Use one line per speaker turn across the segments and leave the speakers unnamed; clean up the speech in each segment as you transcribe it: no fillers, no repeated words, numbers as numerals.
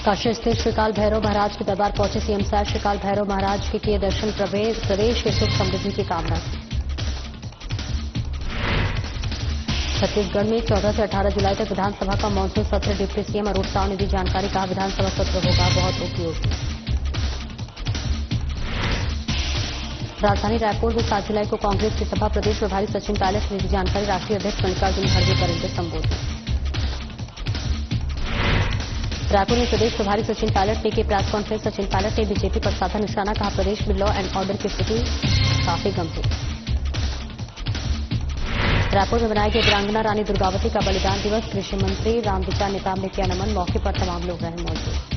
काशी स्थित श्रीकाल भैरव महाराज के दरबार पहुंचे सीएम साहब। श्रीकाल भैरव महाराज के किए दर्शन। प्रदेश के सुख समृद्धि की कामना। छत्तीसगढ़ में 14 से 18 जुलाई तक विधानसभा का मानसून सत्र। डिप्टी सीएम अरूण साव ने दी जानकारी। कहा, विधानसभा सत्र होगा बहुत उपयोगी। राजधानी रायपुर में 7 जुलाई को कांग्रेस की सभा। प्रदेश प्रभारी सचिन पायलट ने दी जानकारी। राष्ट्रीय अध्यक्ष मल्लिकार्जुन खड़गे करेंगे संबोधित। रायपुर में प्रदेश प्रभारी सचिन पायलट ने की प्रेस कॉन्फ्रेंस। सचिन पायलट ने बीजेपी पर साधा निशाना। कहा, प्रदेश में लॉ एंड ऑर्डर की स्थिति काफी गंभीर। रायपुर में मनाया गया वीरांगना रानी दुर्गावती का बलिदान दिवस। कृषि मंत्री रामविचार नेताम ने किया नमन। मौके पर तमाम लोग रहे मौजूद।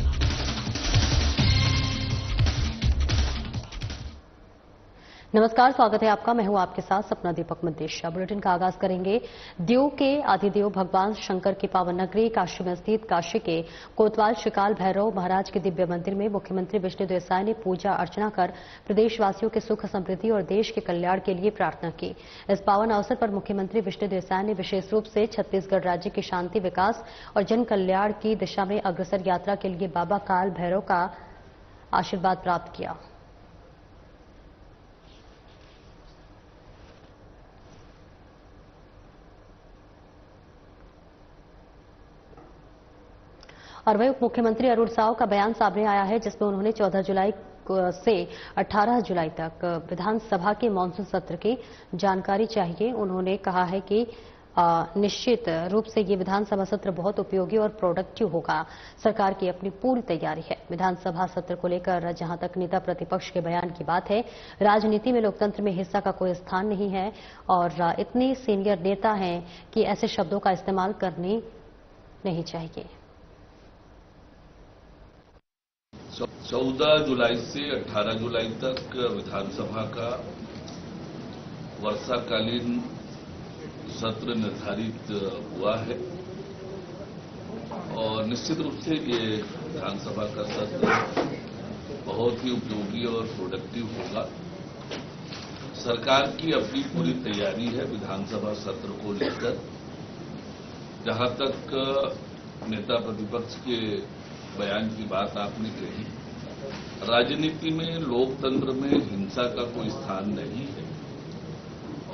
नमस्कार, स्वागत है आपका। मैं हूं आपके साथ सपना दीपक मंदेशा। बुलेटिन का आगाज करेंगे देव के आदिदेव भगवान शंकर की पावन नगरी काशी में स्थित काशी के कोतवाल श्रीकाल भैरव महाराज के दिव्य मंदिर में मुख्यमंत्री विष्णुदेव साय ने पूजा अर्चना कर प्रदेशवासियों के सुख समृद्धि और देश के कल्याण के लिए प्रार्थना की। इस पावन अवसर पर मुख्यमंत्री विष्णुदेव साय ने विशेष रूप से छत्तीसगढ़ राज्य की शांति, विकास और जन कल्याण की दिशा में अग्रसर यात्रा के लिए बाबा काल भैरव का आशीर्वाद प्राप्त किया। और वही उप मुख्यमंत्री अरूण साव का बयान सामने आया है, जिसमें उन्होंने 14 जुलाई से 18 जुलाई तक विधानसभा के मानसून सत्र की जानकारी चाहिए। उन्होंने कहा है कि निश्चित रूप से ये विधानसभा सत्र बहुत उपयोगी और प्रोडक्टिव होगा। सरकार की अपनी पूरी तैयारी है। विधानसभा सत्र को लेकर जहां तक नेता प्रतिपक्ष के बयान की बात है, राजनीति में लोकतंत्र में हिस्सा का कोई स्थान नहीं है और इतने सीनियर नेता हैं कि ऐसे शब्दों का इस्तेमाल करने नहीं चाहिए।
14 जुलाई से 18 जुलाई तक विधानसभा का वर्षाकालीन सत्र निर्धारित हुआ है और निश्चित रूप से ये विधानसभा का सत्र बहुत ही उपयोगी और प्रोडक्टिव होगा। सरकार की अपनी पूरी तैयारी है विधानसभा सत्र को लेकर। जहां तक नेता प्रतिपक्ष के बयान की बात आपने कही, राजनीति में, लोकतंत्र में हिंसा का कोई स्थान नहीं है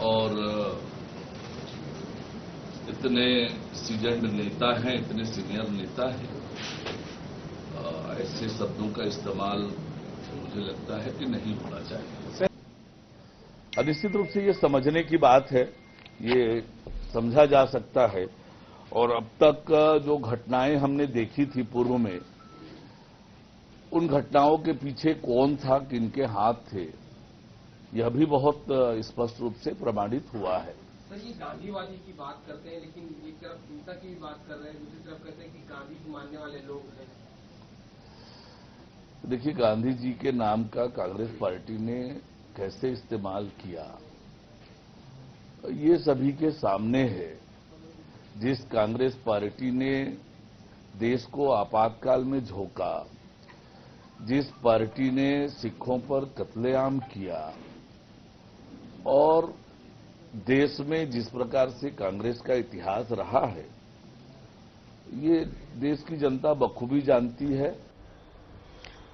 और इतने सीजन्ड नेता हैं, इतने सीनियर नेता हैं, ऐसे शब्दों का इस्तेमाल मुझे लगता है कि नहीं होना चाहिए।
निश्चित रूप से ये समझने की बात है, ये समझा जा सकता है और अब तक जो घटनाएं हमने देखी थी पूर्व में, उन घटनाओं के पीछे कौन था, किनके हाथ थे, यह भी बहुत स्पष्ट रूप से प्रमाणित हुआ है।
सर, ये गांधीवादी की बात करते हैं, लेकिन एक तरफ हिंसा की भी बात कर रहे हैं, दूसरी तरफ कहते हैं कि गांधी को मानने वाले लोग हैं।
देखिए, गांधी जी के नाम का कांग्रेस पार्टी ने कैसे इस्तेमाल किया, ये सभी के सामने है। जिस कांग्रेस पार्टी ने देश को आपातकाल में झोंका, जिस पार्टी ने सिखों पर कत्लेआम किया और देश में जिस प्रकार से कांग्रेस का इतिहास रहा है, ये देश की जनता बखूबी जानती है।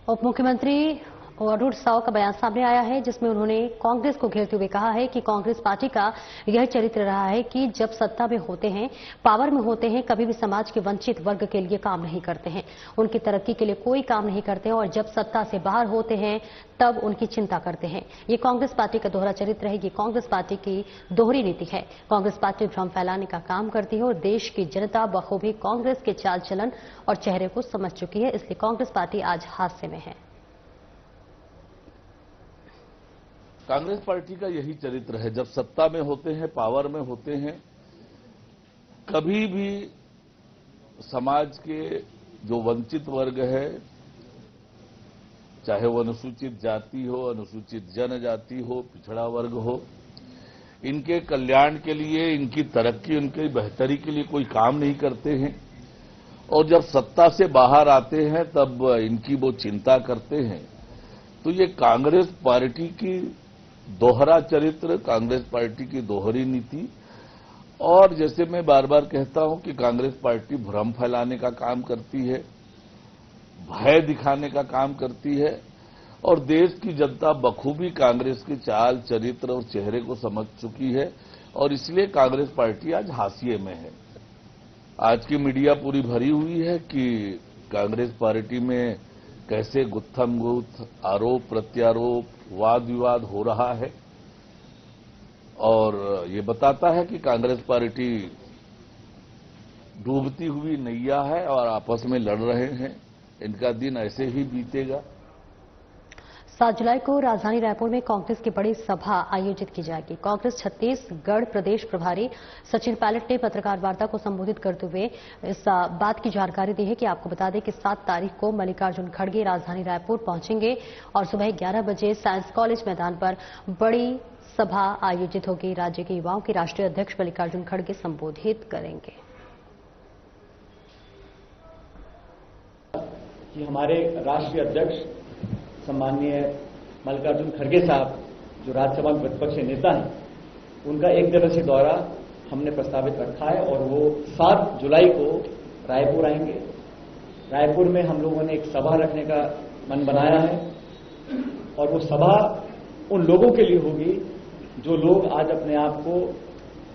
उप मुख्यमंत्री अरूण साव का बयान सामने आया है, जिसमें उन्होंने कांग्रेस को घेरते हुए कहा है कि कांग्रेस पार्टी का यह चरित्र रहा है कि जब सत्ता में होते हैं, पावर में होते हैं, कभी भी समाज के वंचित वर्ग के लिए काम नहीं करते हैं, उनकी तरक्की के लिए कोई काम नहीं करते हैं और जब सत्ता से बाहर होते हैं तब उनकी चिंता करते हैं। ये कांग्रेस पार्टी का दोहरा चरित्र है। ये कांग्रेस पार्टी की दोहरी नीति है। कांग्रेस पार्टी भ्रम फैलाने का काम करती है और देश की जनता बखूबी कांग्रेस के चाल चलन और चेहरे को समझ चुकी है। इसलिए कांग्रेस पार्टी आज हादसे में है।
कांग्रेस पार्टी का यही चरित्र है। जब सत्ता में होते हैं, पावर में होते हैं, कभी भी समाज के जो वंचित वर्ग है, चाहे वो अनुसूचित जाति हो, अनुसूचित जनजाति हो, पिछड़ा वर्ग हो, इनके कल्याण के लिए, इनकी तरक्की, उनकी बेहतरी के लिए कोई काम नहीं करते हैं और जब सत्ता से बाहर आते हैं तब इनकी वो चिंता करते हैं। तो ये कांग्रेस पार्टी की दोहरा चरित्र, कांग्रेस पार्टी की दोहरी नीति और जैसे मैं बार बार कहता हूं कि कांग्रेस पार्टी भ्रम फैलाने का काम करती है। भय दिखाने का काम करती है और देश की जनता बखूबी कांग्रेस की चाल, चरित्र और चेहरे को समझ चुकी है और इसलिए कांग्रेस पार्टी आज हाशिए में है। आज की मीडिया पूरी भरी हुई है कि कांग्रेस पार्टी में कैसे गुत्थम-गुत्थ, आरोप प्रत्यारोप, वाद विवाद हो रहा है और ये बताता है कि कांग्रेस पार्टी डूबती हुई नैया है और आपस में लड़ रहे हैं। इनका दिन ऐसे ही बीतेगा।
7 जुलाई को राजधानी रायपुर में कांग्रेस की बड़ी सभा आयोजित की जाएगी। कांग्रेस छत्तीसगढ़ प्रदेश प्रभारी सचिन पायलट ने पत्रकार वार्ता को संबोधित करते हुए इस बात की जानकारी दी है कि आपको बता दें कि 7 तारीख को मल्लिकार्जुन खड़गे राजधानी रायपुर पहुंचेंगे और सुबह 11 बजे साइंस कॉलेज मैदान पर बड़ी सभा आयोजित होगी। राज्य के युवाओं के राष्ट्रीय अध्यक्ष मल्लिकार्जुन खड़गे संबोधित करेंगे।
कि हमारे राष्ट्रीय अध्यक्ष सम्माननीय मल्लिकार्जुन खड़गे साहब जो राज्यसभा में विपक्ष के नेता हैं, उनका 1 दिवसीय दौरा हमने प्रस्तावित रखा है और वो 7 जुलाई को रायपुर आएंगे। रायपुर में हम लोगों ने एक सभा रखने का मन बनाया है और वो सभा उन लोगों के लिए होगी जो लोग आज अपने आप को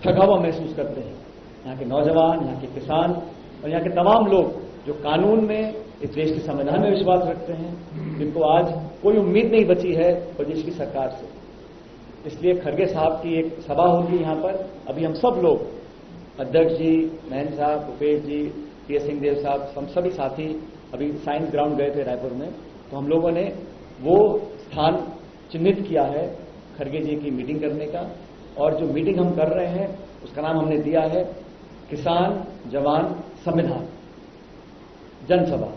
ठगा हुआ महसूस करते हैं। यहाँ के नौजवान, यहाँ के किसान और यहाँ के तमाम लोग जो कानून में, इस देश के संविधान में विश्वास रखते हैं, जिनको आज कोई उम्मीद नहीं बची है प्रदेश की सरकार से। इसलिए खड़गे साहब की एक सभा होगी यहाँ पर। अभी हम सब लोग, अध्यक्ष जी, महेंद्र साहब, भूपेश जी, टीएस सिंहदेव साहब, हम सभी साथी अभी साइंस ग्राउंड गए थे रायपुर में, तो हम लोगों ने वो स्थान चिन्हित किया है खड़गे जी की मीटिंग करने का। और जो मीटिंग हम कर रहे हैं उसका नाम हमने दिया है किसान जवान संविधान जनसभा।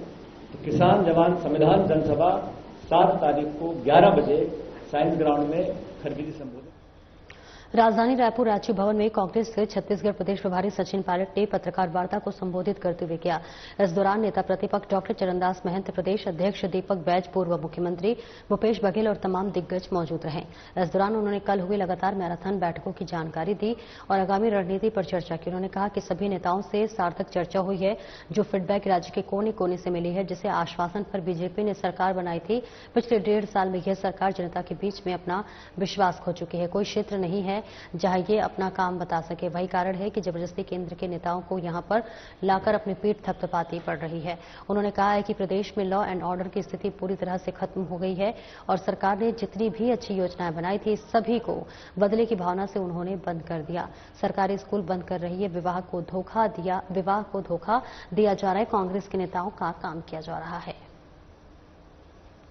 तो किसान जवान संविधान जनसभा 7 तारीख को 11 बजे साइंस ग्राउंड में खड़गे जी संबोधित।
राजधानी रायपुर राज्य भवन में कांग्रेस के छत्तीसगढ़ प्रदेश प्रभारी सचिन पायलट ने पत्रकार वार्ता को संबोधित करते हुए किया। इस दौरान नेता प्रतिपक्ष डॉक्टर चरणदास महंत, प्रदेश अध्यक्ष दीपक बैज, पूर्व मुख्यमंत्री भूपेश बघेल और तमाम दिग्गज मौजूद रहे। इस दौरान उन्होंने कल हुए लगातार मैराथन बैठकों की जानकारी दी और आगामी रणनीति पर चर्चा की। उन्होंने कहा कि सभी नेताओं से सार्थक चर्चा हुई है, जो फीडबैक राज्य के कोने कोने से मिली है, जिसे आश्वासन पर बीजेपी ने सरकार बनाई थी। पिछले 1.5 साल में यह सरकार जनता के बीच में अपना विश्वास खो चुकी है। कोई क्षेत्र नहीं है जहां ये अपना काम बता सके। वही कारण है कि जबरदस्ती केंद्र के नेताओं को यहां पर लाकर अपनी पीठ थपथपाती पड़ रही है। उन्होंने कहा है कि प्रदेश में लॉ एंड ऑर्डर की स्थिति पूरी तरह से खत्म हो गई है और सरकार ने जितनी भी अच्छी योजनाएं बनाई थी, सभी को बदले की भावना से उन्होंने बंद कर दिया। सरकारी स्कूल बंद कर रही है, विवाह को धोखा दिया जा रहा है, कांग्रेस के नेताओं का काम किया जा रहा है।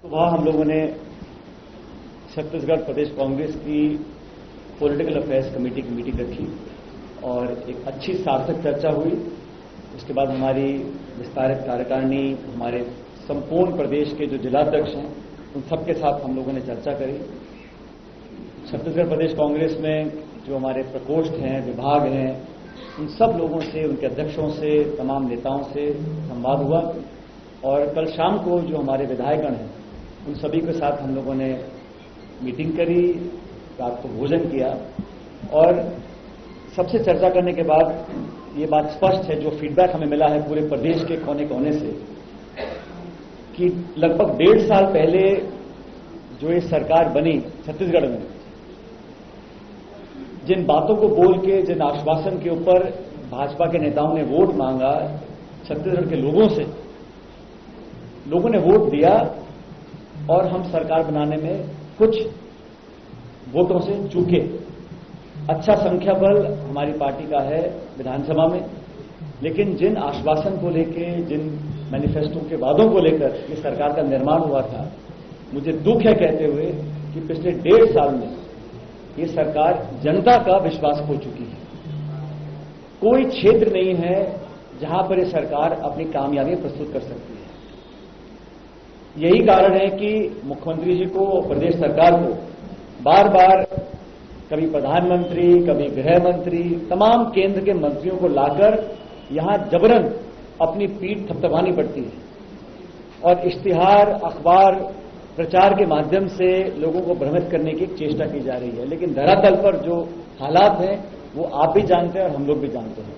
वहां हम लोगों ने छत्तीसगढ़ प्रदेश कांग्रेस की पॉलिटिकल अफेयर्स कमेटी की मीटिंग रखी और एक अच्छी सार्थक चर्चा हुई। उसके बाद हमारी विस्तारित कार्यकारिणी, हमारे संपूर्ण प्रदेश के जो जिलाध्यक्ष हैं, उन सबके साथ हम लोगों ने चर्चा करी। छत्तीसगढ़ प्रदेश कांग्रेस में जो हमारे प्रकोष्ठ हैं, विभाग हैं, उन सब लोगों से, उनके अध्यक्षों से, तमाम नेताओं से संवाद हुआ और कल शाम को जो हमारे विधायकगण हैं, उन सभी के साथ हम लोगों ने मीटिंग करी, रात को भोजन किया और सबसे चर्चा करने के बाद ये बात स्पष्ट है, जो फीडबैक हमें मिला है पूरे प्रदेश के कोने कोने से, कि लगभग 1.5 साल पहले जो ये सरकार बनी छत्तीसगढ़ में, जिन बातों को बोल के, जिन आश्वासन के ऊपर भाजपा के नेताओं ने वोट मांगा, छत्तीसगढ़ के लोगों से, लोगों ने वोट दिया और हम सरकार बनाने में कुछ वोटों से चूके। अच्छा संख्या बल हमारी पार्टी का है विधानसभा में, लेकिन जिन आश्वासन को लेके, जिन मैनिफेस्टो के वादों को लेकर ये सरकार का निर्माण हुआ था, मुझे दुख है कहते हुए कि पिछले 1.5 साल में ये सरकार जनता का विश्वास खो चुकी है। कोई क्षेत्र नहीं है जहां पर ये सरकार अपनी कामयाबियां प्रस्तुत कर सकती है। यही कारण है कि मुख्यमंत्री जी को और प्रदेश सरकार को बार बार कभी प्रधानमंत्री, कभी गृह मंत्री, तमाम केंद्र के मंत्रियों को लाकर यहां जबरन अपनी पीठ थपथपानी पड़ती है और इश्तिहार, अखबार, प्रचार के माध्यम से लोगों को भ्रमित करने की चेष्टा की जा रही है। लेकिन धरातल पर जो हालात हैं वो आप भी जानते हैं और हम लोग भी जानते हैं।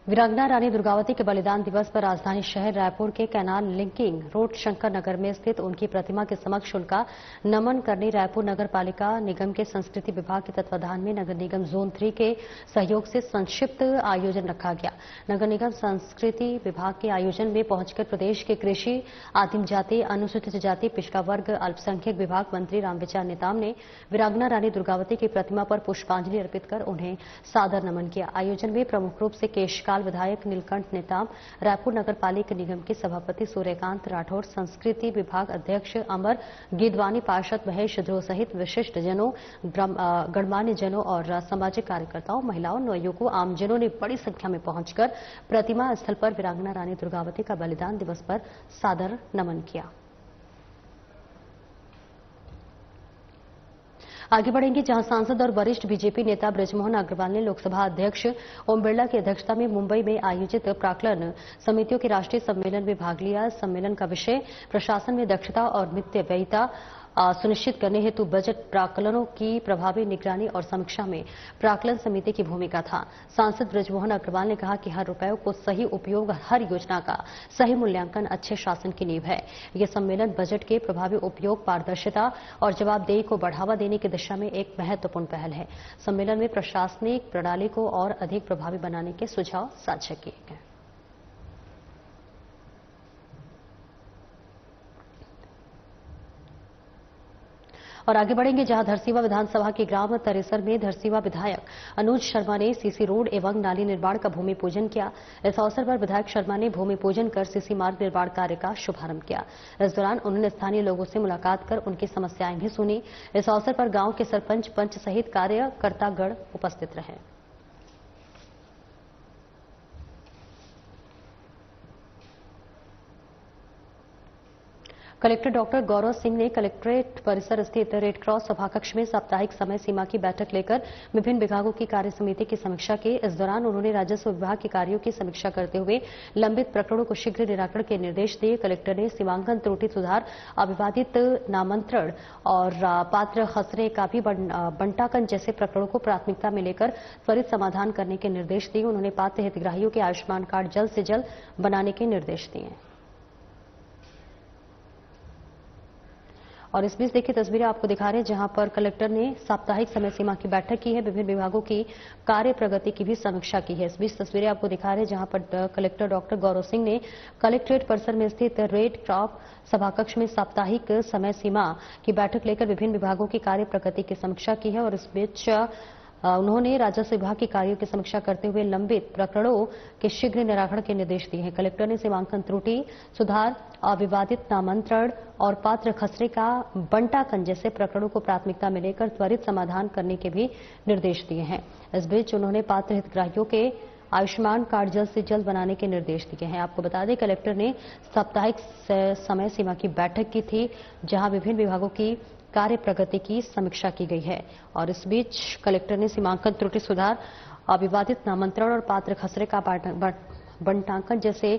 वीरांगना रानी दुर्गावती के बलिदान दिवस पर राजधानी शहर रायपुर के canal linking road Shankar Nagar में स्थित उनकी प्रतिमा के समक्ष उनका नमन करने रायपुर नगर पालिका निगम के संस्कृति विभाग के तत्वाधान में नगर निगम जोन 3 के सहयोग से संक्षिप्त आयोजन रखा गया। नगर निगम संस्कृति विभाग के आयोजन में पहुंचकर प्रदेश के कृषि, आदिम जाति, अनुसूचित जाति, पिछड़ा वर्ग, अल्पसंख्यक विभाग मंत्री रामविचार नेताम ने वीरांगना रानी दुर्गावती की प्रतिमा पर पुष्पांजलि अर्पित कर उन्हें सादर नमन किया। आयोजन में प्रमुख रूप से केशकाल विधायक नीलकंठ नेताम, रायपुर नगर पालिका निगम के सभापति सूर्यकांत राठौर, संस्कृति विभाग अध्यक्ष अमर गिदवानी, पार्षद महेश ध्रुव सहित विशिष्ट जनों, गणमान्य जनों और सामाजिक कार्यकर्ताओं, महिलाओं, नवयुवकों, आमजनों ने बड़ी संख्या में पहुंचकर प्रतिमा स्थल पर वीरांगना रानी दुर्गावती का बलिदान दिवस पर सादर नमन किया। आगे बढ़ेंगे जहां सांसद और वरिष्ठ बीजेपी नेता बृजमोहन अग्रवाल ने लोकसभा अध्यक्ष ओम बिरला की अध्यक्षता में मुंबई में आयोजित प्राक्कलन समितियों के राष्ट्रीय सम्मेलन में भाग लिया। सम्मेलन का विषय प्रशासन में दक्षता और मितव्ययिता सुनिश्चित करने हेतु बजट प्राक्कलनों की प्रभावी निगरानी और समीक्षा में प्राक्कलन समिति की भूमिका था। सांसद बृजमोहन अग्रवाल ने कहा कि हर रुपये को सही उपयोग, हर योजना का सही मूल्यांकन अच्छे शासन की नींव है। यह सम्मेलन बजट के प्रभावी उपयोग, पारदर्शिता और जवाबदेही को बढ़ावा देने की दिशा में एक महत्वपूर्ण पहल है। सम्मेलन में प्रशासनिक प्रणाली को और अधिक प्रभावी बनाने के सुझाव साझा किए गए। और आगे बढ़ेंगे जहां धरसीवा विधानसभा के ग्राम तरेसर में धरसीवा विधायक अनुज शर्मा ने सीसी रोड एवं नाली निर्माण का भूमि पूजन किया। इस अवसर पर विधायक शर्मा ने भूमि पूजन कर सीसी मार्ग निर्माण कार्य का शुभारंभ किया। इस दौरान उन्होंने स्थानीय लोगों से मुलाकात कर उनकी समस्याएं भी सुनी। इस अवसर पर गांव के सरपंच, पंच सहित कार्यकर्तागण उपस्थित रहे। कलेक्टर डॉक्टर गौरव सिंह ने कलेक्ट्रेट परिसर स्थित रेड क्रॉस सभाकक्ष में साप्ताहिक समय सीमा की बैठक लेकर विभिन्न विभागों की कार्य समिति की समीक्षा की। इस दौरान उन्होंने राजस्व विभाग के कार्यों की समीक्षा करते हुए लंबित प्रकरणों को शीघ्र निराकरण के निर्देश दिए। कलेक्टर ने सीमांकन त्रुटि सुधार, अविवादित नामांतरण और पात्र खसरे का भी बंटाकन जैसे प्रकरणों को प्राथमिकता में लेकर त्वरित समाधान करने के निर्देश दिए। उन्होंने पात्र हितग्राहियों के आयुष्मान कार्ड जल्द से जल्द बनाने के निर्देश दिए। और इस बीच देखिए तस्वीरें आपको दिखा रहे हैं जहां पर कलेक्टर ने साप्ताहिक समय सीमा की बैठक की है, विभिन्न विभागों की कार्य प्रगति की भी समीक्षा की है। इस बीच तस्वीरें आपको दिखा रहे हैं जहां पर कलेक्टर डॉक्टर गौरव सिंह ने कलेक्ट्रेट परिसर में स्थित रेड क्रॉस सभाकक्ष में साप्ताहिक समय सीमा की बैठक लेकर विभिन्न विभागों की कार्य प्रगति की समीक्षा की है। और इस बीच उन्होंने राजस्व विभाग के कार्यों की समीक्षा करते हुए लंबित प्रकरणों के शीघ्र निराकरण के निर्देश दिए हैं। कलेक्टर ने सीमांकन त्रुटि सुधार, अविवादित नामांतरण और पात्र खसरे का बंटाकन जैसे प्रकरणों को प्राथमिकता में लेकर त्वरित समाधान करने के भी निर्देश दिए हैं। इस बीच उन्होंने पात्र हितग्राहियों के आयुष्मान कार्ड जल्द से जल्द बनाने के निर्देश दिए हैं। आपको बता दें कलेक्टर ने साप्ताहिक समय सीमा की बैठक की थी जहां विभिन्न विभागों की कार्य प्रगति की समीक्षा की गई है। और इस बीच कलेक्टर ने सीमांकन त्रुटि सुधार, अविवादित नामांतरण और पात्र खसरे का बंटाकन जैसे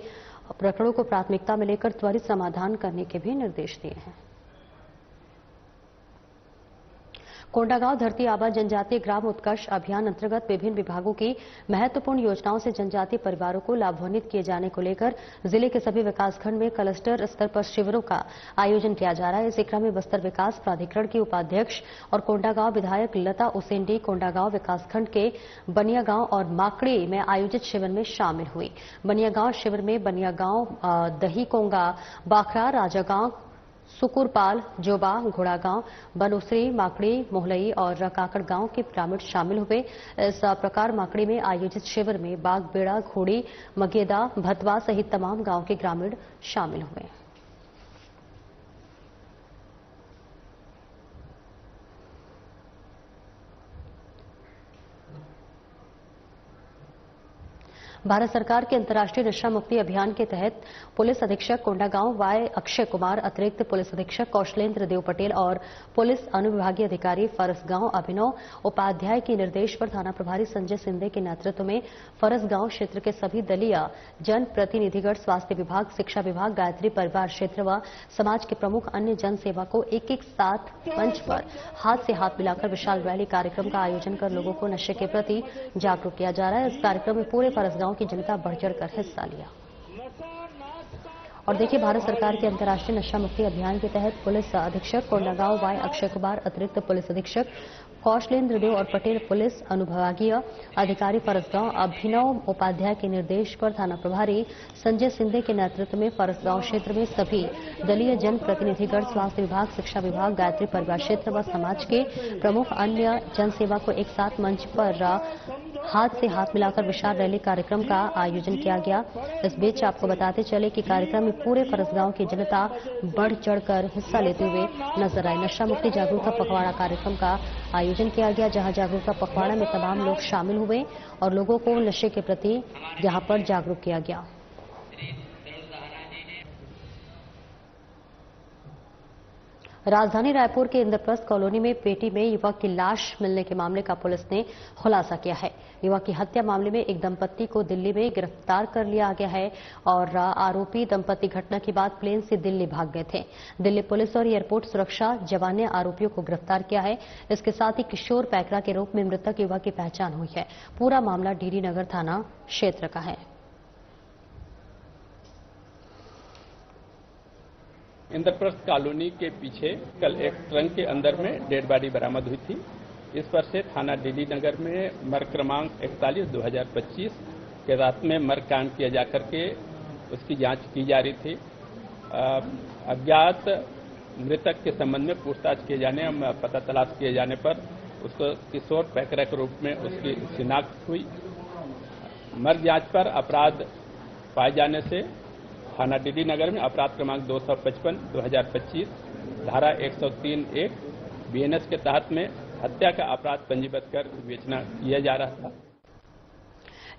प्रकरणों को प्राथमिकता में लेकर त्वरित समाधान करने के भी निर्देश दिए हैं। कोंडागांव धरती आबा जनजातीय ग्राम उत्कर्ष अभियान अंतर्गत विभिन्न विभागों की महत्वपूर्ण योजनाओं से जनजातीय परिवारों को लाभान्वित किए जाने को लेकर जिले के सभी विकासखंड में क्लस्टर स्तर पर शिविरों का आयोजन किया जा रहा है। इसी क्रम में बस्तर विकास प्राधिकरण की उपाध्यक्ष और कोंडागांव विधायक लता उसेंडी कोंडागांव विकासखंड के बनियागांव और माकड़ी में आयोजित शिविर में शामिल हुई। बनियागांव शिविर में बनियागांव, दहीकोंगा, बाखरा, राजागांव, सुकुरपाल, जोबा, घोड़ागांव, बनूसरी, माकड़ी, मोहलई और काकड़ गांव के ग्रामीण शामिल हुए। इस प्रकार माकड़ी में आयोजित शिविर में बाग, बेड़ा, घोड़ी, मगेदा, भतवा सहित तमाम गांव के ग्रामीण शामिल हुए। भारत सरकार के अंतर्राष्ट्रीय नशा मुक्ति अभियान के तहत पुलिस अधीक्षक कोंडागांव वाय अक्षय कुमार, अतिरिक्त पुलिस अधीक्षक कौशलेंद्र देव पटेल और पुलिस अनुविभागीय अधिकारी फरसगांव अभिनव उपाध्याय के निर्देश पर थाना प्रभारी संजय सिंधे के नेतृत्व में फरसगांव क्षेत्र के सभी दलीय जन प्रतिनिधिगण, स्वास्थ्य विभाग, शिक्षा विभाग, गायत्री परिवार क्षेत्र व समाज के प्रमुख अन्य जन सेवा को एक साथ मंच पर हाथ से हाथ मिलाकर विशाल रैली कार्यक्रम का आयोजन कर लोगों को नशे के प्रति जागरूक किया जा रहा है। इस कार्यक्रम में पूरे फरसगांव फरसगांव की जनता बढ़ चढ़कर हिस्सा लिया। और देखिए, भारत सरकार के अंतर्राष्ट्रीय नशा मुक्ति अभियान के तहत पुलिस अधीक्षक कोंडागांव वाई अक्षय कुमार, अतिरिक्त पुलिस अधीक्षक कौशलेंद्र देव और पटेल पुलिस अनुभागीय अधिकारी फरसगांव अभिनव उपाध्याय के निर्देश पर थाना प्रभारी संजय सिंधे के नेतृत्व में फरसगांव क्षेत्र में सभी दलीय जन प्रतिनिधिगण, स्वास्थ्य विभाग, शिक्षा विभाग, गायत्री परिवार क्षेत्र व समाज के प्रमुख अन्य जनसेवा को एक साथ मंच पर हाथ से हाथ मिलाकर विशाल रैली कार्यक्रम का आयोजन किया गया। इस बीच आपको बताते चले कि कार्यक्रम में पूरे फरसगांव की जनता बढ़ चढ़कर हिस्सा लेते हुए नजर आए। नशा मुक्ति जागरूकता पखवाड़ा कार्यक्रम का आयोजन किया गया, जहां जागरूकता पखवाड़ा में तमाम लोग शामिल हुए और लोगों को नशे के प्रति यहां पर जागरूक किया गया। राजधानी रायपुर के इंद्रप्रस्थ कॉलोनी में पेटी में युवक की लाश मिलने के मामले का पुलिस ने खुलासा किया है। युवक की हत्या मामले में एक दंपत्ति को दिल्ली में गिरफ्तार कर लिया गया है और आरोपी दंपत्ति घटना के बाद प्लेन से दिल्ली भाग गए थे। दिल्ली पुलिस और एयरपोर्ट सुरक्षा जवान ने आरोपियों को गिरफ्तार किया है। इसके साथ ही किशोर पैकरा के रूप में मृतक युवक की पहचान हुई है। पूरा मामला डीडी नगर थाना क्षेत्र का है।
इंद्रप्रस्थ कॉलोनी के पीछे कल एक ट्रंक के अंदर में डेड बॉडी बरामद हुई थी। इस पर से थाना डीडी नगर में मर्ग क्रमांक 41/2025 के रात में मर्ग कांड किया जाकर के उसकी जांच की जा रही थी। अज्ञात मृतक के संबंध में पूछताछ किए जाने, पता तलाश किए जाने पर उसको किशोर पैकरा के रूप में उसकी शिनाख्त हुई। मर्ग जांच पर अपराध पाए जाने से थाना डीडी नगर में अपराध क्रमांक 255/2025 धारा 103(1) बीएनएस के तहत में हत्या का अपराध पंजीबद्ध कर विवेचना किया जा रहा था।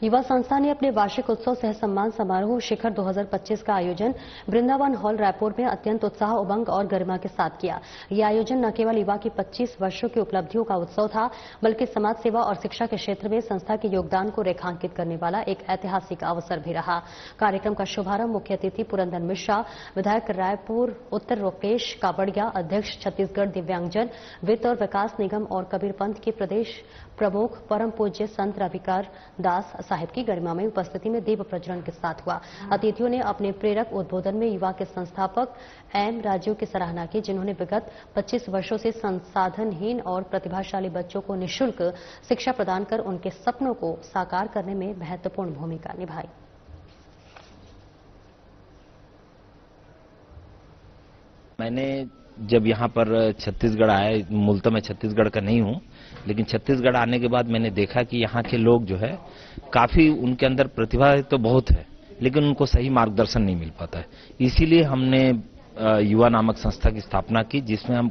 युवा संस्था ने अपने वार्षिक उत्सव सह सम्मान समारोह शिखर 2025 का आयोजन वृंदावन हॉल रायपुर में अत्यंत उत्साह, उमंग और गरिमा के साथ किया। यह आयोजन न केवल युवा की 25 वर्षों की उपलब्धियों का उत्सव था, बल्कि समाज सेवा और शिक्षा के क्षेत्र में संस्था के योगदान को रेखांकित करने वाला एक ऐतिहासिक अवसर भी रहा। कार्यक्रम का शुभारंभ मुख्य अतिथि पुरंदर मिश्रा, विधायक रायपुर उत्तर रोकेश कापड़िया, अध्यक्ष छत्तीसगढ़ दिव्यांगजन वित्त और विकास निगम और कबीर पंथ के प्रदेश प्रमुख परम पूज्य संत रविकार दास साहिब की गरिमामय उपस्थिति में दीप प्रज्वलन के साथ हुआ। अतिथियों ने अपने प्रेरक उद्बोधन में युवा के संस्थापक एम राजीव की सराहना की, जिन्होंने विगत 25 वर्षों से संसाधनहीन और प्रतिभाशाली बच्चों को निःशुल्क शिक्षा प्रदान कर उनके सपनों को साकार करने में महत्वपूर्ण भूमिका निभाई।
मैंने जब यहाँ पर छत्तीसगढ़ आया, मूलतः मैं छत्तीसगढ़ का नहीं हूँ, लेकिन छत्तीसगढ़ आने के बाद मैंने देखा कि यहाँ के लोग जो है काफी, उनके अंदर प्रतिभा तो बहुत है, लेकिन उनको सही मार्गदर्शन नहीं मिल पाता है। इसीलिए हमने युवा नामक संस्था की स्थापना की, जिसमें हम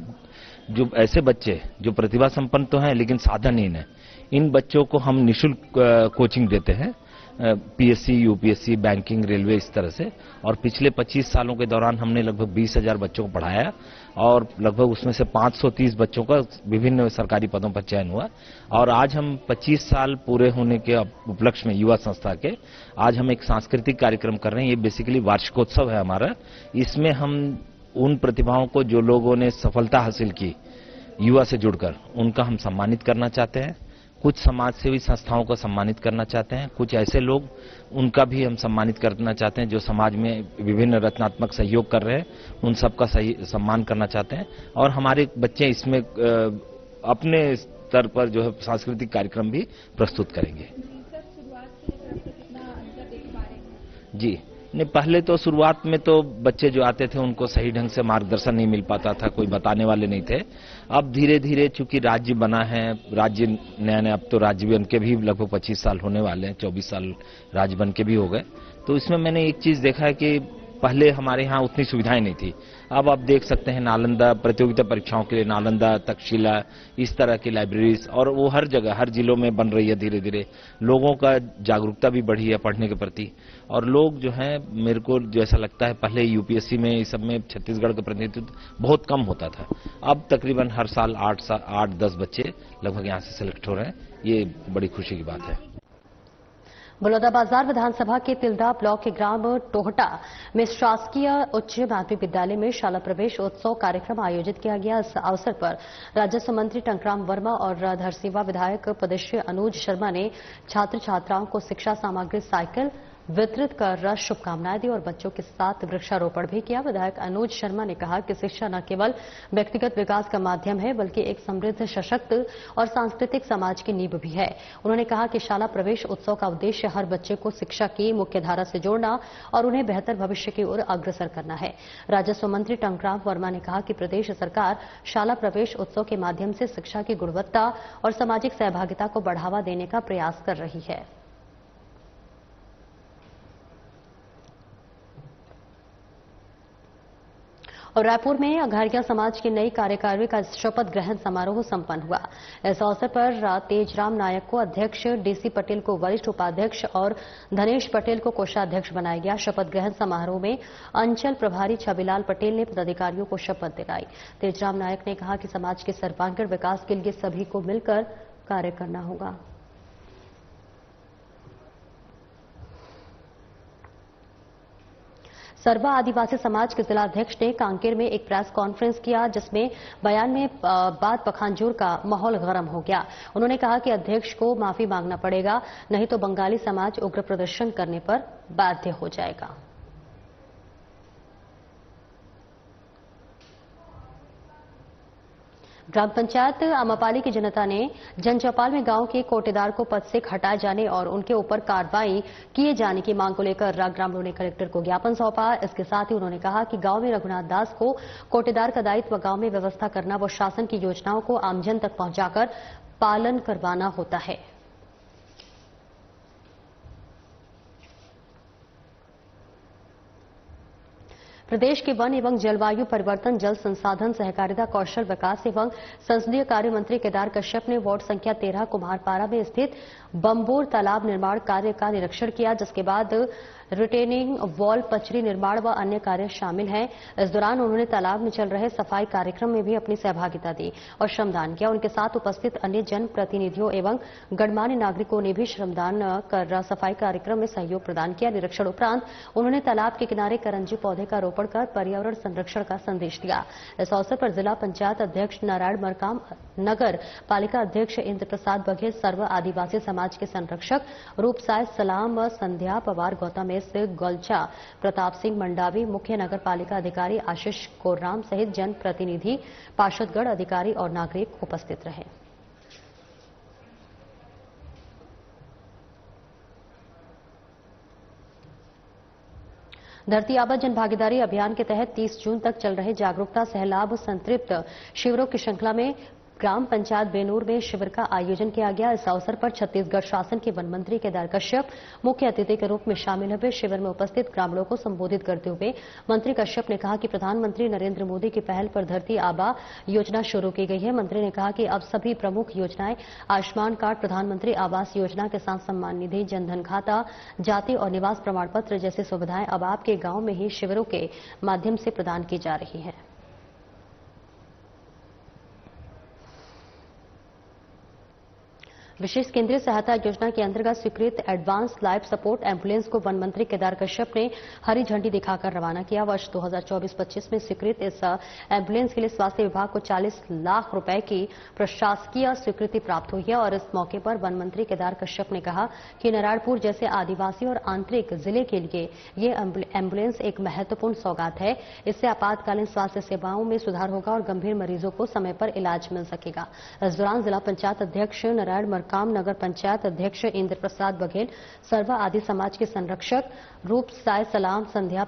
जो ऐसे बच्चे जो प्रतिभा संपन्न तो हैं लेकिन साधनहीन है, इन बच्चों को हम निःशुल्क कोचिंग देते हैं, पीएससी, यूपीएससी, बैंकिंग, रेलवे, इस तरह से। और पिछले 25 सालों के दौरान हमने लगभग 20,000 बच्चों को पढ़ाया और लगभग उसमें से 530 बच्चों का विभिन्न सरकारी पदों पर चयन हुआ। और आज हम 25 साल पूरे होने के उपलक्ष्य में युवा संस्था के आज हम एक सांस्कृतिक कार्यक्रम कर रहे हैं। ये बेसिकली वार्षिकोत्सव है हमारा। इसमें हम उन प्रतिभाओं को, जो लोगों ने सफलता हासिल की युवा से जुड़कर, उनका हम सम्मानित करना चाहते हैं। कुछ समाज सेवी संस्थाओं को सम्मानित करना चाहते हैं, कुछ ऐसे लोग, उनका भी हम सम्मानित करना चाहते हैं जो समाज में विभिन्न रचनात्मक सहयोग कर रहे हैं, उन सबका सही सम्मान करना चाहते हैं। और हमारे बच्चे इसमें अपने स्तर पर जो है सांस्कृतिक कार्यक्रम भी प्रस्तुत करेंगे। जी नहीं, पहले तो शुरुआत में तो बच्चे जो आते थे उनको सही ढंग से मार्गदर्शन नहीं मिल पाता था, कोई बताने वाले नहीं थे। अब धीरे धीरे चूंकि राज्य बना है, राज्य नया नया, अब तो राज्य बन के भी लगभग 25 साल होने वाले हैं, 24 साल राज्य बन के भी हो गए। तो इसमें मैंने एक चीज देखा है कि पहले हमारे यहाँ उतनी सुविधाएं नहीं थी। अब आप देख सकते हैं नालंदा प्रतियोगिता परीक्षाओं के लिए, नालंदा, तक्षशिला, इस तरह की लाइब्रेरीज, और वो हर जगह, हर जिलों में बन रही है। धीरे धीरे लोगों का जागरूकता भी बढ़ी है पढ़ने के प्रति। और लोग जो हैं, मेरे को जैसा लगता है, पहले यूपीएससी में इस सब में छत्तीसगढ़ का प्रतिनिधित्व बहुत कम होता था। अब तकरीबन हर साल 8-10 बच्चे लगभग यहाँ से सिलेक्ट हो रहे हैं। ये बड़ी खुशी की बात है।
बलौदाबाजार विधानसभा के तिल्दा ब्लॉक के ग्राम टोहटा में शासकीय उच्च माध्यमिक विद्यालय में शाला प्रवेश उत्सव कार्यक्रम आयोजित किया गया। इस अवसर पर राजस्व मंत्री टंकराम वर्मा और धरसीवा विधायक पदश्री अनुज शर्मा ने छात्र छात्राओं को शिक्षा सामग्री साइकिल वितरित कर शुभकामनाएं दी और बच्चों के साथ वृक्षारोपण भी किया। विधायक अनुज शर्मा ने कहा कि शिक्षा न केवल व्यक्तिगत विकास का माध्यम है बल्कि एक समृद्ध, सशक्त और सांस्कृतिक समाज की नींव भी है। उन्होंने कहा कि शाला प्रवेश उत्सव का उद्देश्य हर बच्चे को शिक्षा की मुख्यधारा से जोड़ना और उन्हें बेहतर भविष्य की ओर अग्रसर करना है। राजस्व मंत्री टंकराम वर्मा ने कहा कि प्रदेश सरकार शाला प्रवेश उत्सव के माध्यम से शिक्षा की गुणवत्ता और सामाजिक सहभागिता को बढ़ावा देने का प्रयास कर रही है। और रायपुर में अघारिया समाज की नई कार्यकारिणी का शपथ ग्रहण समारोह संपन्न हुआ। इस अवसर पर तेजराम नायक को अध्यक्ष, डीसी पटेल को वरिष्ठ उपाध्यक्ष और धनेश पटेल को कोषाध्यक्ष बनाया गया। शपथ ग्रहण समारोह में अंचल प्रभारी छबिलाल पटेल ने पदाधिकारियों को शपथ दिलाई। तेजराम नायक ने कहा कि समाज के सर्वांगीण विकास के लिए सभी को मिलकर कार्य करना होगा। सर्वा आदिवासी समाज के जिलाध्यक्ष ने कांकेर में एक प्रेस कॉन्फ्रेंस किया, जिसमें बयान में बात पखानजूर का माहौल गर्म हो गया। उन्होंने कहा कि अध्यक्ष को माफी मांगना पड़ेगा, नहीं तो बंगाली समाज उग्र प्रदर्शन करने पर बाध्य हो जाएगा। ग्राम पंचायत आमापाली की जनता ने जनचौपाल में गांव के कोटेदार को पद से हटाए जाने और उनके ऊपर कार्रवाई किए जाने की मांग को लेकर ग्रामीणों ने कलेक्टर को ज्ञापन सौंपा। इसके साथ ही उन्होंने कहा कि गांव में रघुनाथ दास को कोटेदार का दायित्व गांव में व्यवस्था करना व शासन की योजनाओं को आमजन तक पहुंचाकर पालन करवाना होता है। प्रदेश के वन एवं जलवायु परिवर्तन, जल संसाधन, सहकारिता, कौशल विकास एवं संसदीय कार्य मंत्री केदार कश्यप ने वार्ड संख्या 13 कुम्हारपारा में स्थित बम्बोर तालाब निर्माण कार्य का निरीक्षण किया, जिसके बाद रिटेनिंग वॉल, पचरी निर्माण व अन्य कार्य शामिल हैं। इस दौरान उन्होंने तालाब में चल रहे सफाई कार्यक्रम में भी अपनी सहभागिता दी और श्रमदान किया। उनके साथ उपस्थित अन्य जनप्रतिनिधियों एवं गणमान्य नागरिकों ने भी श्रमदान कर सफाई कार्यक्रम में सहयोग प्रदान किया। निरीक्षण उपरांत उन्होंने तालाब के किनारे करंजी पौधे का रोपण कर पर्यावरण संरक्षण का संदेश दिया। इस अवसर पर जिला पंचायत अध्यक्ष नारायण मरकाम, नगर पालिका अध्यक्ष इंद्र प्रसाद बघेल, सर्व आदिवासी समाज के संरक्षक रूपसाय सलाम, संध्या पवार, गौतम गोलचा, प्रताप सिंह मंडावी, मुख्य नगर पालिका अधिकारी आशीष कोर्राम सहित जनप्रतिनिधि, पार्षदगण, अधिकारी और नागरिक उपस्थित रहे। धरती आबा जन भागीदारी अभियान के तहत 30 जून तक चल रहे जागरूकता सैलाब संतृप्त शिविरों की श्रृंखला में ग्राम पंचायत बेनूर में शिविर का आयोजन किया गया। इस अवसर पर छत्तीसगढ़ शासन के वन मंत्री केदार कश्यप मुख्य अतिथि के रूप में शामिल हुए। शिविर में उपस्थित ग्रामीणों को संबोधित करते हुए मंत्री कश्यप ने कहा कि प्रधानमंत्री नरेंद्र मोदी की पहल पर धरती आबा योजना शुरू की गई है। मंत्री ने कहा कि अब सभी प्रमुख योजनाएं आयुष्मान कार्ड, प्रधानमंत्री आवास योजना, किसान सम्मान निधि, जनधन खाता, जाति और निवास प्रमाण पत्र जैसी सुविधाएं अब आपके गांव में ही शिविरों के माध्यम से प्रदान की जा रही है। विशेष केंद्रीय सहायता योजना के अंतर्गत स्वीकृत एडवांस लाइफ सपोर्ट एम्बुलेंस को वन मंत्री केदार कश्यप ने हरी झंडी दिखाकर रवाना किया। वर्ष 2024-25 में स्वीकृत इस एम्बुलेंस के लिए स्वास्थ्य विभाग को 40 लाख रुपए की प्रशासकीय स्वीकृति प्राप्त हुई है और इस मौके पर वन मंत्री केदार कश्यप ने कहा कि नारायणपुर जैसे आदिवासी और आंतरिक जिले के लिए ये एम्बुलेंस एक महत्वपूर्ण सौगात है। इससे आपातकालीन स्वास्थ्य सेवाओं में सुधार होगा और गंभीर मरीजों को समय पर इलाज मिल सकेगा। इस दौरान जिला पंचायत अध्यक्ष नारायण काम, नगर पंचायत अध्यक्ष इंद्र प्रसाद बघेल, सर्व आदि समाज के संरक्षक रूप साय सलाम, संध्या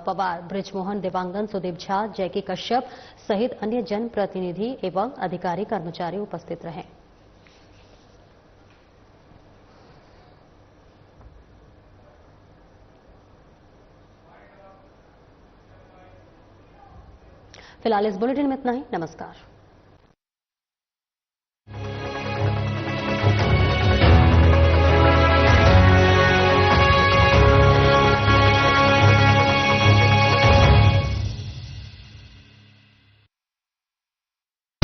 पवार, ब्रिजमोहन देवांगन, सुदीप झा, जयकी कश्यप सहित अन्य जनप्रतिनिधि एवं अधिकारी कर्मचारी उपस्थित रहे। फिलहाल इस बुलेटिन में इतना ही। नमस्कार।